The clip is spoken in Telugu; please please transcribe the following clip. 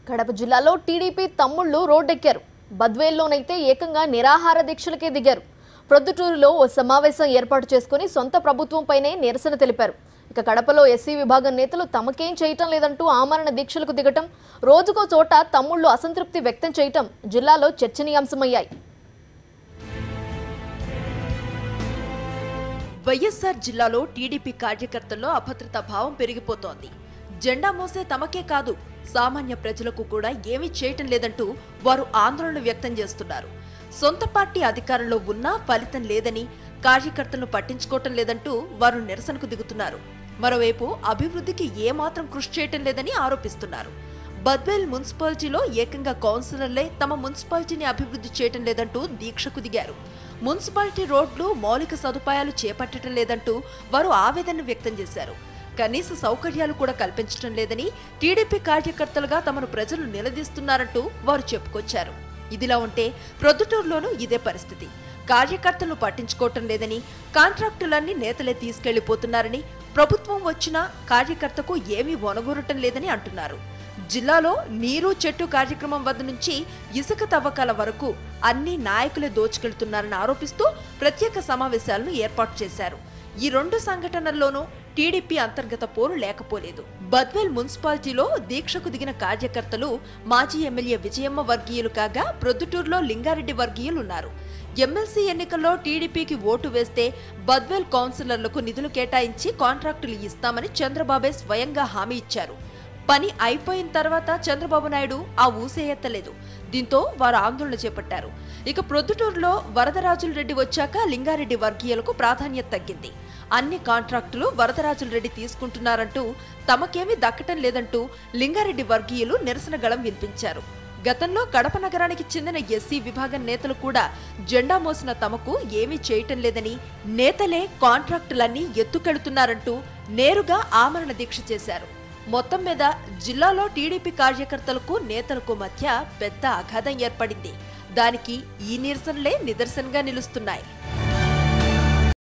కడప జిల్లాలో టీడీపీ తమ్ముళ్లు రోడ్డెక్కారు. బద్వేల్లోనైతే ఏకంగా నిరాహార దీక్షలకే దిగారు. ప్రొద్దుటూరులో ఓ సమావేశం ఏర్పాటు చేసుకుని సొంత ప్రభుత్వంపైనే నిరసన తెలిపారు. ఇక కడపలో ఎస్సీ విభాగం నేతలు తమకేం చేయటం లేదంటూ ఆమరణ దీక్షలకు దిగటం, రోజుకో చోట తమ్ముళ్లు అసంతృప్తి వ్యక్తం చేయటం జిల్లాలో చర్చనీయాంశమయ్యాయి. వైఎస్ఆర్ జిల్లాలో టీడీపీ కార్యకర్తల్లో అభద్రతా భావం పెరిగిపోతోంది. జెండా మోసే తమకే కాదు, సామాన్య ప్రజలకు కూడా ఏమీ చేయటం లేదంటూ వారు ఆందోళన వ్యక్తం చేస్తున్నారు. సొంత పార్టీ అధికారంలో ఉన్నా ఫలితం లేదని, కార్యకర్తలను పట్టించుకోవటం లేదంటూ వారు నిరసనకు దిగుతున్నారు. మరోవైపు అభివృద్ధికి ఏమాత్రం కృషి చేయటం లేదని ఆరోపిస్తున్నారు. బద్వేల్ మున్సిపాలిటీలో ఏకంగా కౌన్సిలర్లే తమ మున్సిపాలిటీని అభివృద్ధి చేయటం లేదంటూ దీక్షకు దిగారు. మున్సిపాలిటీ రోడ్లు, మౌలిక సదుపాయాలు చేపట్టడం లేదంటూ వారు ఆవేదన వ్యక్తం చేశారు. కనీస సౌకర్యాలు కూడా కల్పించడం లేదని, టీడీపీ కార్యకర్తలుగా తమను ప్రజలు నిలదీస్తున్నారంటూ వారు చెప్పుకొచ్చారు. ఇదిలా ఉంటే ప్రొద్దుటూరులోనూ ఇదే పరిస్థితి. కార్యకర్తలను పట్టించుకోవటం లేదని, కాంట్రాక్టులన్నీ నేతలే తీసుకెళ్లిపోతున్నారని, ప్రభుత్వం వచ్చినా కార్యకర్తకు ఏమీ ఒనగూరటం లేదని అంటున్నారు. జిల్లాలో నీరు చెట్టు కార్యక్రమం వద్ద నుంచి ఇసుక తవ్వకాల వరకు అన్ని నాయకులే దోచుకెళ్తున్నారని ఆరోపిస్తూ ప్రత్యేక సమావేశాలను ఏర్పాటు చేశారు. ఈ రెండు సంఘటనల్లోనూ టీడీపీ అంతర్గత పోరు లేకపోలేదు. బద్వేల్ మున్సిపాలిటీలో దీక్షకు దిగిన కార్యకర్తలు మాజీ ఎమ్మెల్యే విజయమ్మ వర్గీయులు కాగా, ప్రొద్దుటూరులో లింగారెడ్డి వర్గీయులు ఉన్నారు. ఎమ్మెల్సీ ఎన్నికల్లో టీడీపీకి ఓటు వేస్తే బద్వేల్ కౌన్సిలర్లకు నిధులు కేటాయించి కాంట్రాక్టులు ఇస్తామని చంద్రబాబే స్వయంగా హామీ ఇచ్చారు. పని అయిపోయిన తర్వాత చంద్రబాబు నాయుడు ఆ ఊసే ఎత్తలేదు. దీంతో వారు ఆందోళన చేపట్టారు. ఇక ప్రొద్దుటూరులో వరదరాజుల రెడ్డి వచ్చాక లింగారెడ్డి వర్గీయులకు ప్రాధాన్యత తగ్గింది. అన్ని కాంట్రాక్టులు వరదరాజుల రెడ్డి తీసుకుంటున్నారంటూ, తమకేమీ దక్కటం లేదంటూ లింగారెడ్డి వర్గీయులు నిరసన గళం వినిపించారు. గతంలో కడప నగరానికి చెందిన ఎస్సీ విభాగం నేతలు కూడా జెండా మోసిన తమకు ఏమీ చేయటం లేదని, నేతలే కాంట్రాక్టులన్నీ ఎత్తుకెళ్తున్నారంటూ నేరుగా ఆమరణ దీక్ష చేశారు. మొత్తం మీద జిల్లాలో టీడీపీ కార్యకర్తలకు, నేతలకు మధ్య పెద్ద అగాధం ఏర్పడింది. దానికి ఈ నిరసనలే నిదర్శనంగా నిలుస్తున్నాయి.